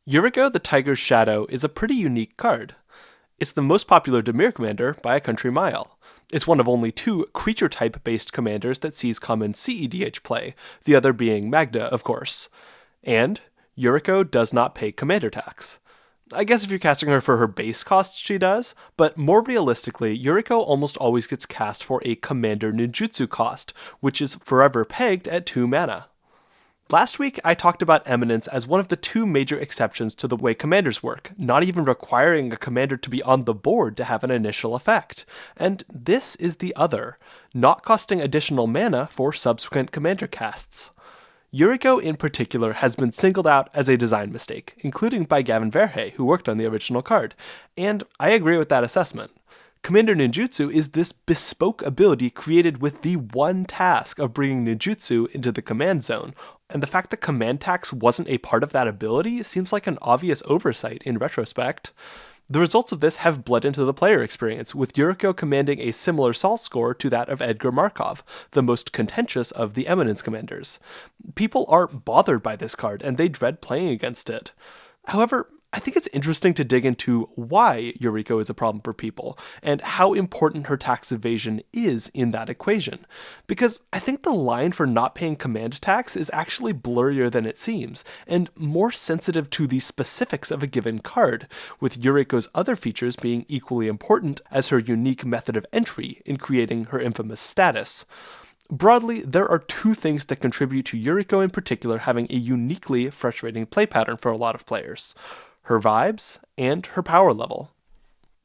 Yuriko the Tiger's Shadow is a pretty unique card. It's the most popular Dimir commander by a country mile. It's one of only two creature-type based commanders that sees common CEDH play, the other being Magda, of course. And Yuriko does not pay commander tax. I guess if you're casting her for her base cost, she does, but more realistically, Yuriko almost always gets cast for a commander ninjutsu cost, which is forever pegged at 2 mana. Last week, I talked about Eminence as one of the two major exceptions to the way commanders work, not even requiring a commander to be on the board to have an initial effect. And this is the other, not costing additional mana for subsequent commander casts. Yuriko in particular has been singled out as a design mistake, including by Gavin Verhey, who worked on the original card, and I agree with that assessment. Commander Ninjutsu is this bespoke ability created with the one task of bringing ninjutsu into the command zone, and the fact that command tax wasn't a part of that ability seems like an obvious oversight in retrospect. The results of this have bled into the player experience, with Yuriko commanding a similar salt score to that of Edgar Markov, the most contentious of the Eminence commanders. People are bothered by this card, and they dread playing against it. However, I think it's interesting to dig into why Yuriko is a problem for people, and how important her tax evasion is in that equation. Because I think the line for not paying command tax is actually blurrier than it seems, and more sensitive to the specifics of a given card, with Yuriko's other features being equally important as her unique method of entry in creating her infamous status. Broadly, there are two things that contribute to Yuriko in particular having a uniquely frustrating play pattern for a lot of players: her vibes and her power level.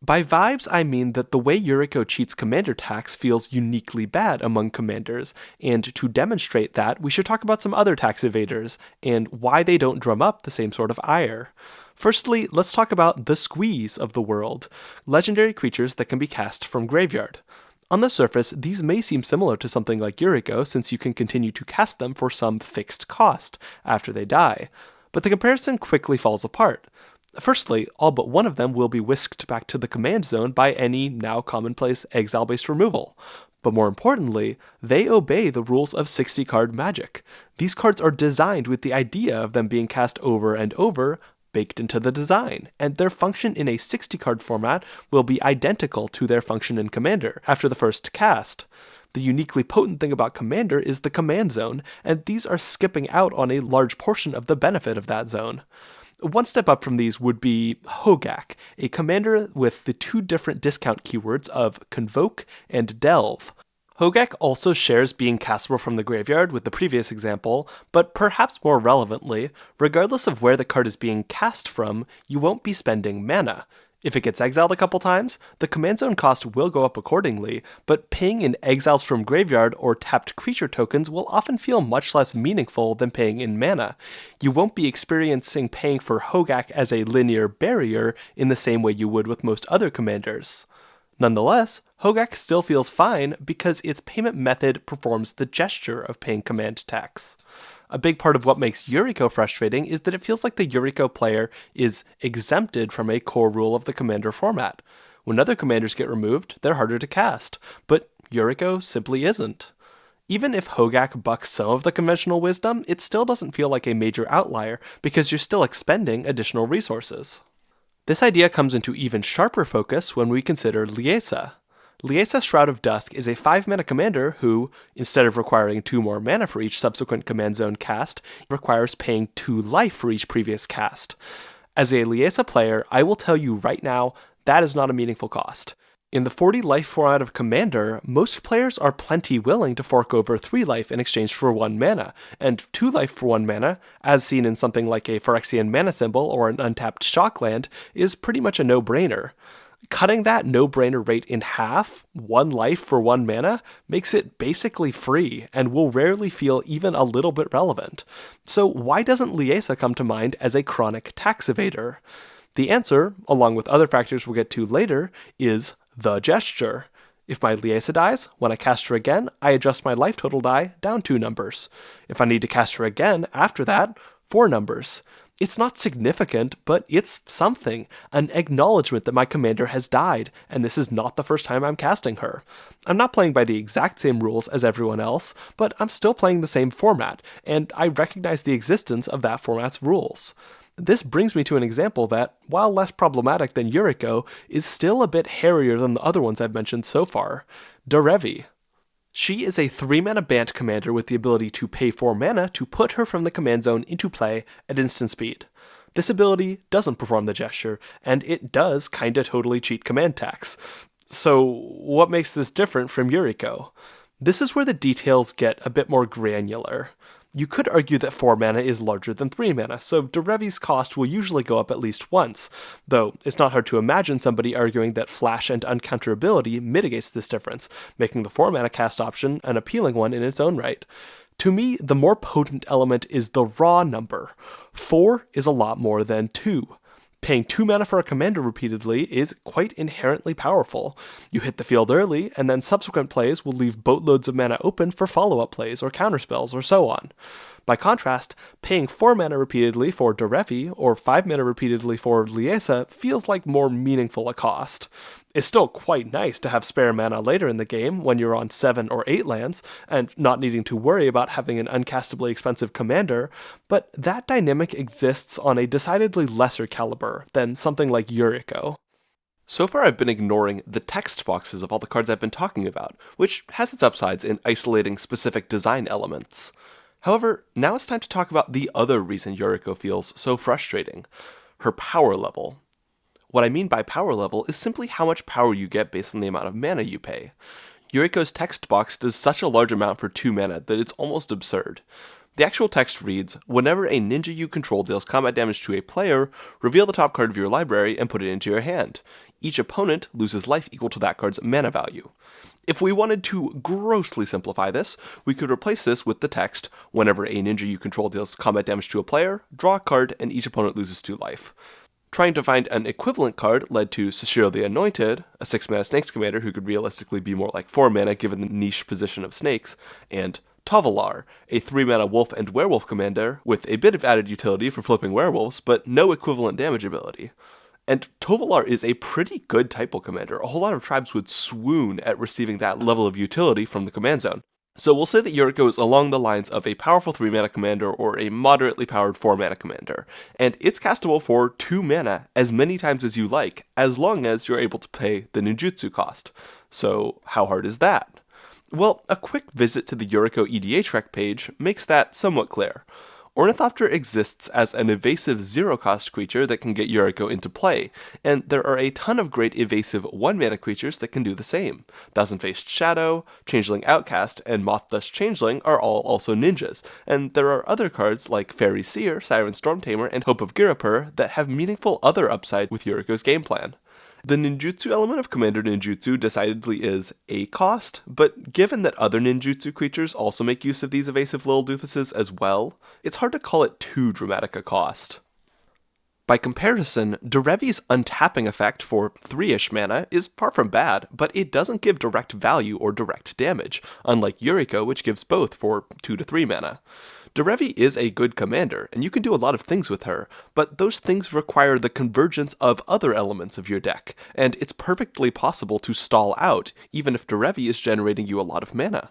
By vibes, I mean that the way Yuriko cheats commander tax feels uniquely bad among commanders, and to demonstrate that, we should talk about some other tax evaders, and why they don't drum up the same sort of ire. Firstly, let's talk about the squeeze of the world, legendary creatures that can be cast from graveyard. On the surface, these may seem similar to something like Yuriko, since you can continue to cast them for some fixed cost after they die, but the comparison quickly falls apart. Firstly, all but one of them will be whisked back to the command zone by any now commonplace exile-based removal. But more importantly, they obey the rules of 60-card Magic. These cards are designed with the idea of them being cast over and over, baked into the design, and their function in a 60-card format will be identical to their function in Commander after the first cast. The uniquely potent thing about Commander is the command zone, and these are skipping out on a large portion of the benefit of that zone. One step up from these would be Hogak, a commander with the two different discount keywords of Convoke and Delve. Hogak also shares being castable from the graveyard with the previous example, but perhaps more relevantly, regardless of where the card is being cast from, you won't be spending mana. If it gets exiled a couple times, the command zone cost will go up accordingly, but paying in exiles from graveyard or tapped creature tokens will often feel much less meaningful than paying in mana. You won't be experiencing paying for Hogak as a linear barrier in the same way you would with most other commanders. Nonetheless, Hogak still feels fine because its payment method performs the gesture of paying command tax. A big part of what makes Yuriko frustrating is that it feels like the Yuriko player is exempted from a core rule of the commander format. When other commanders get removed, they're harder to cast, but Yuriko simply isn't. Even if Hogak bucks some of the conventional wisdom, it still doesn't feel like a major outlier because you're still expending additional resources. This idea comes into even sharper focus when we consider Liesa. Liesa Shroud of Dusk is a 5-mana commander who, instead of requiring 2 more mana for each subsequent command zone cast, requires paying 2 life for each previous cast. As a Liesa player, I will tell you right now, that is not a meaningful cost. In the 40 life format of Commander, most players are plenty willing to fork over 3 life in exchange for 1 mana, and 2 life for 1 mana, as seen in something like a Phyrexian mana symbol or an untapped shockland, is pretty much a no-brainer. Cutting that no-brainer rate in half, 1 life for 1 mana, makes it basically free, and will rarely feel even a little bit relevant. So why doesn't Liesa come to mind as a chronic tax evader? The answer, along with other factors we'll get to later, is the gesture. If my Liesa dies, when I cast her again, I adjust my life total die down 2 numbers. If I need to cast her again after that, 4 numbers. It's not significant, but it's something, an acknowledgement that my commander has died, and this is not the first time I'm casting her. I'm not playing by the exact same rules as everyone else, but I'm still playing the same format, and I recognize the existence of that format's rules. This brings me to an example that, while less problematic than Yuriko, is still a bit hairier than the other ones I've mentioned so far. Derevi. She is a 3-mana Bant commander with the ability to pay 4 mana to put her from the command zone into play at instant speed. This ability doesn't perform the gesture, and it does kinda totally cheat command tax. So, what makes this different from Yuriko? This is where the details get a bit more granular. You could argue that 4 mana is larger than 3 mana, so Derevi's cost will usually go up at least once, though it's not hard to imagine somebody arguing that flash and uncounterability mitigates this difference, making the 4 mana cast option an appealing one in its own right. To me, the more potent element is the raw number. 4 is a lot more than 2. Paying 2 mana for a commander repeatedly is quite inherently powerful. You hit the field early, and then subsequent plays will leave boatloads of mana open for follow-up plays or counterspells or so on. By contrast, paying 4 mana repeatedly for Derevi or 5 mana repeatedly for Liesa feels like more meaningful a cost. It's still quite nice to have spare mana later in the game when you're on 7 or 8 lands, and not needing to worry about having an uncastably expensive commander, but that dynamic exists on a decidedly lesser caliber than something like Yuriko. So far I've been ignoring the text boxes of all the cards I've been talking about, which has its upsides in isolating specific design elements. However, now it's time to talk about the other reason Yuriko feels so frustrating: her power level. What I mean by power level is simply how much power you get based on the amount of mana you pay. Yuriko's text box does such a large amount for 2 mana that it's almost absurd. The actual text reads, whenever a ninja you control deals combat damage to a player, reveal the top card of your library and put it into your hand. Each opponent loses life equal to that card's mana value. If we wanted to grossly simplify this, we could replace this with the text, whenever a ninja you control deals combat damage to a player, draw a card and each opponent loses 2 life. Trying to find an equivalent card led to Sashiro the Anointed, a 6-mana Snakes commander who could realistically be more like 4 mana given the niche position of Snakes, and Tovalar, a 3-mana Wolf and Werewolf commander with a bit of added utility for flipping werewolves, but no equivalent damage ability. And Tovalar is a pretty good typo commander. A whole lot of tribes would swoon at receiving that level of utility from the command zone. So we'll say that Yuriko is along the lines of a powerful 3-mana commander or a moderately powered 4-mana commander, and it's castable for 2 mana as many times as you like, as long as you're able to pay the ninjutsu cost. So how hard is that? Well, a quick visit to the Yuriko EDH rec page makes that somewhat clear. Ornithopter exists as an evasive 0-cost creature that can get Yuriko into play, and there are a ton of great evasive 1-mana creatures that can do the same. Thousand-Faced Shadow, Changeling Outcast, and Moth Dust Changeling are all also ninjas, and there are other cards like Fairy Seer, Siren Stormtamer, and Hope of Girapur that have meaningful other upside with Yuriko's game plan. The ninjutsu element of Commander Ninjutsu decidedly is a cost, but given that other ninjutsu creatures also make use of these evasive little doofuses as well, it's hard to call it too dramatic a cost. By comparison, Derevi's untapping effect for 3-ish mana is far from bad, but it doesn't give direct value or direct damage, unlike Yuriko, which gives both for 2 to 3 mana. Derevi is a good commander, and you can do a lot of things with her, but those things require the convergence of other elements of your deck, and it's perfectly possible to stall out, even if Derevi is generating you a lot of mana.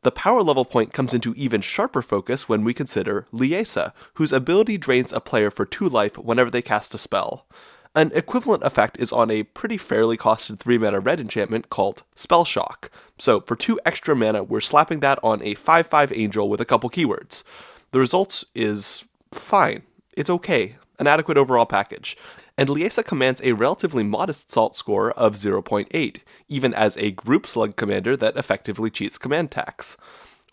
The power level point comes into even sharper focus when we consider Liesa, whose ability drains a player for 2 life whenever they cast a spell. An equivalent effect is on a pretty fairly costed 3-mana red enchantment called Spell Shock. So for 2 extra mana, we're slapping that on a 5/5 angel with a couple keywords. The result is fine. It's okay. An adequate overall package. And Liesa commands a relatively modest salt score of 0.8, even as a group slug commander that effectively cheats command tax.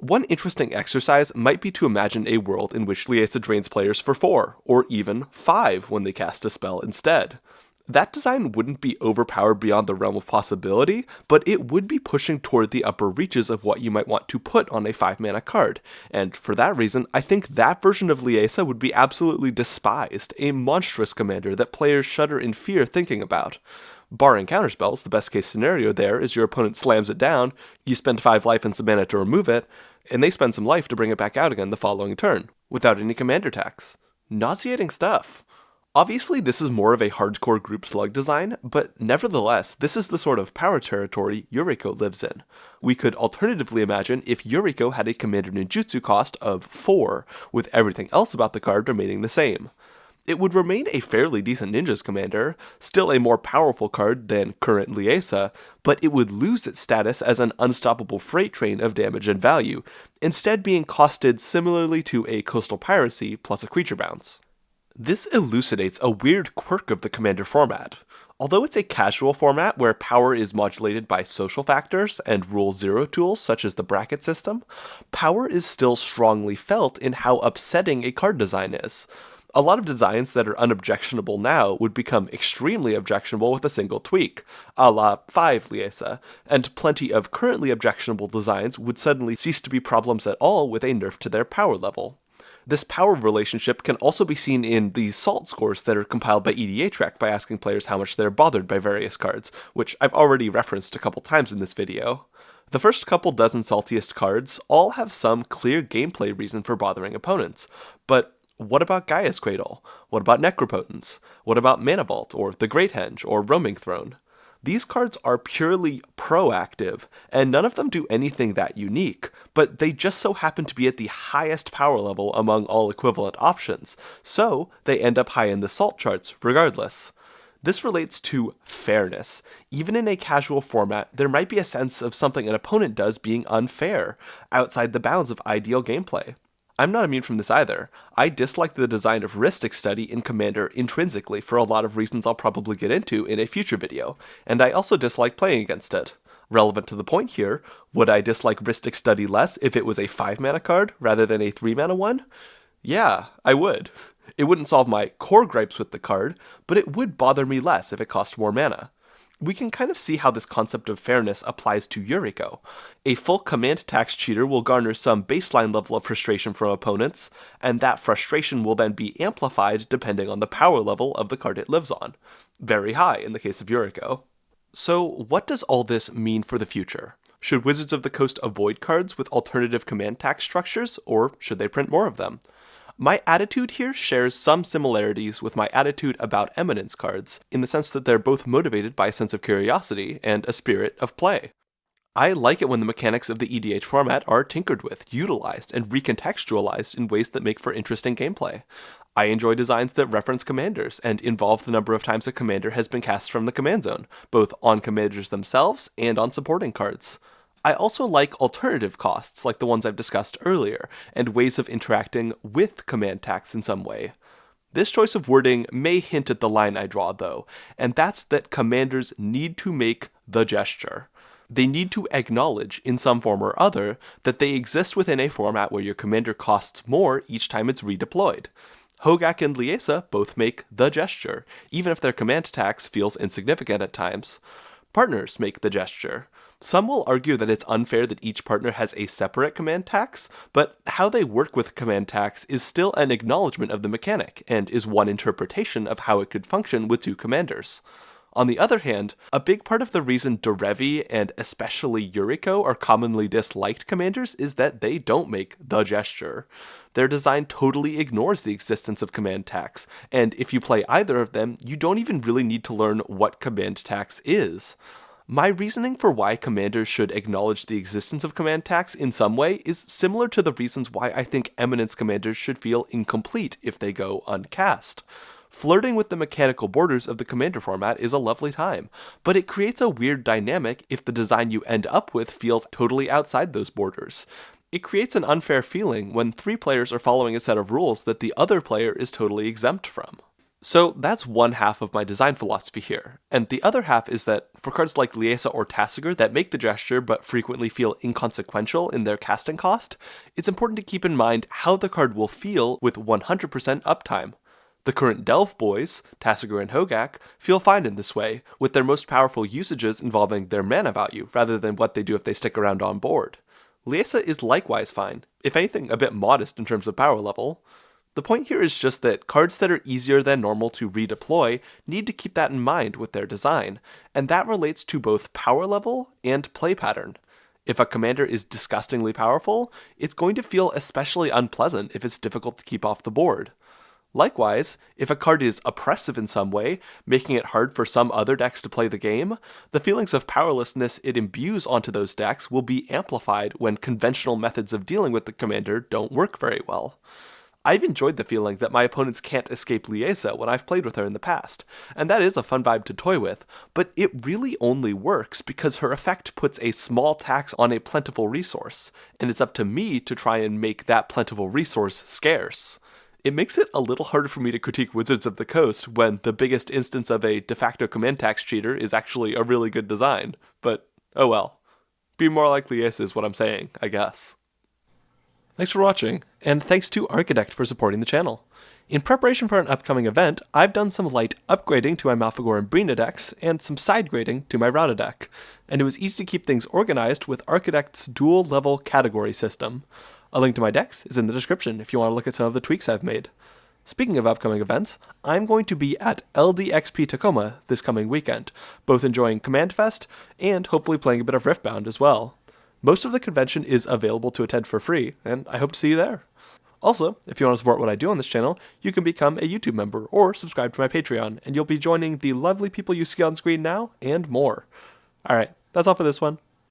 One interesting exercise might be to imagine a world in which Liesa drains players for 4, or even 5 when they cast a spell instead. That design wouldn't be overpowered beyond the realm of possibility, but it would be pushing toward the upper reaches of what you might want to put on a 5-mana card, and for that reason, I think that version of Liesa would be absolutely despised, a monstrous commander that players shudder in fear thinking about. Barring counterspells, the best case scenario there is your opponent slams it down, you spend 5 life and some mana to remove it, and they spend some life to bring it back out again the following turn, without any commander tax. Nauseating stuff. Obviously, this is more of a hardcore group slug design, but nevertheless, this is the sort of power territory Yuriko lives in. We could alternatively imagine if Yuriko had a commander ninjutsu cost of 4, with everything else about the card remaining the same. It would remain a fairly decent Ninjas commander, still a more powerful card than current Liesa, but it would lose its status as an unstoppable freight train of damage and value, instead being costed similarly to a Coastal Piracy plus a creature bounce. This elucidates a weird quirk of the commander format. Although it's a casual format where power is modulated by social factors and rule zero tools such as the bracket system, power is still strongly felt in how upsetting a card design is. A lot of designs that are unobjectionable now would become extremely objectionable with a single tweak, a la 5 Liesa, and plenty of currently objectionable designs would suddenly cease to be problems at all with a nerf to their power level. This power relationship can also be seen in the SALT scores that are compiled by EDHREC by asking players how much they're bothered by various cards, which I've already referenced a couple times in this video. The first couple dozen saltiest cards all have some clear gameplay reason for bothering opponents, but what about Gaia's Cradle? What about Necropotence? What about Mana Vault, or the Great Henge, or Roaming Throne? These cards are purely proactive, and none of them do anything that unique, but they just so happen to be at the highest power level among all equivalent options, so they end up high in the SALT charts regardless. This relates to fairness. Even in a casual format, there might be a sense of something an opponent does being unfair, outside the bounds of ideal gameplay. I'm not immune from this either. I dislike the design of Rhystic Study in Commander intrinsically for a lot of reasons I'll probably get into in a future video, and I also dislike playing against it. Relevant to the point here, would I dislike Rhystic Study less if it was a 5-mana card rather than a 3-mana one? Yeah, I would. It wouldn't solve my core gripes with the card, but it would bother me less if it cost more mana. We can kind of see how this concept of fairness applies to Yuriko. A full command tax cheater will garner some baseline level of frustration from opponents, and that frustration will then be amplified depending on the power level of the card it lives on. Very high in the case of Yuriko. So what does all this mean for the future? Should Wizards of the Coast avoid cards with alternative command tax structures, or should they print more of them? My attitude here shares some similarities with my attitude about Eminence cards, in the sense that they're both motivated by a sense of curiosity and a spirit of play. I like it when the mechanics of the EDH format are tinkered with, utilized, and recontextualized in ways that make for interesting gameplay. I enjoy designs that reference commanders and involve the number of times a commander has been cast from the command zone, both on commanders themselves and on supporting cards. I also like alternative costs like the ones I've discussed earlier, and ways of interacting with command tax in some way. This choice of wording may hint at the line I draw though, and that's that commanders need to make the gesture. They need to acknowledge, in some form or other, that they exist within a format where your commander costs more each time it's redeployed. Hogak and Liesa both make the gesture, even if their command tax feels insignificant at times. Partners make the gesture. Some will argue that it's unfair that each partner has a separate command tax, but how they work with command tax is still an acknowledgement of the mechanic, and is one interpretation of how it could function with two commanders. On the other hand, a big part of the reason Derevi and especially Yuriko are commonly disliked commanders is that they don't make the gesture. Their design totally ignores the existence of command tax, and if you play either of them, you don't even really need to learn what command tax is. My reasoning for why commanders should acknowledge the existence of command tax in some way is similar to the reasons why I think Eminence commanders should feel incomplete if they go uncast. Flirting with the mechanical borders of the commander format is a lovely time, but it creates a weird dynamic if the design you end up with feels totally outside those borders. It creates an unfair feeling when 3 players are following a set of rules that the other player is totally exempt from. So that's one half of my design philosophy here, and the other half is that for cards like Liesa or Tasigur that make the gesture but frequently feel inconsequential in their casting cost, it's important to keep in mind how the card will feel with 100% uptime. The current Delve boys, Tasigur and Hogak, feel fine in this way, with their most powerful usages involving their mana value rather than what they do if they stick around on board. Liesa is likewise fine, if anything a bit modest in terms of power level. The point here is just that cards that are easier than normal to redeploy need to keep that in mind with their design, and that relates to both power level and play pattern. If a commander is disgustingly powerful, it's going to feel especially unpleasant if it's difficult to keep off the board. Likewise, if a card is oppressive in some way, making it hard for some other decks to play the game, the feelings of powerlessness it imbues onto those decks will be amplified when conventional methods of dealing with the commander don't work very well. I've enjoyed the feeling that my opponents can't escape Liesa when I've played with her in the past, and that is a fun vibe to toy with, but it really only works because her effect puts a small tax on a plentiful resource, and it's up to me to try and make that plentiful resource scarce. It makes it a little harder for me to critique Wizards of the Coast when the biggest instance of a de facto command tax cheater is actually a really good design, but oh well. Be more like Liesa is what I'm saying, I guess. Thanks for watching, and thanks to Architect for supporting the channel. In preparation for an upcoming event, I've done some light upgrading to my Malfagor and Brina decks, and some side grading to my Rada deck, and it was easy to keep things organized with Architect's dual-level category system. A link to my decks is in the description if you want to look at some of the tweaks I've made. Speaking of upcoming events, I'm going to be at LDXP Tacoma this coming weekend, both enjoying Command Fest and hopefully playing a bit of Riftbound as well. Most of the convention is available to attend for free, and I hope to see you there. Also, if you want to support what I do on this channel, you can become a YouTube member or subscribe to my Patreon, and you'll be joining the lovely people you see on screen now and more. Alright, that's all for this one.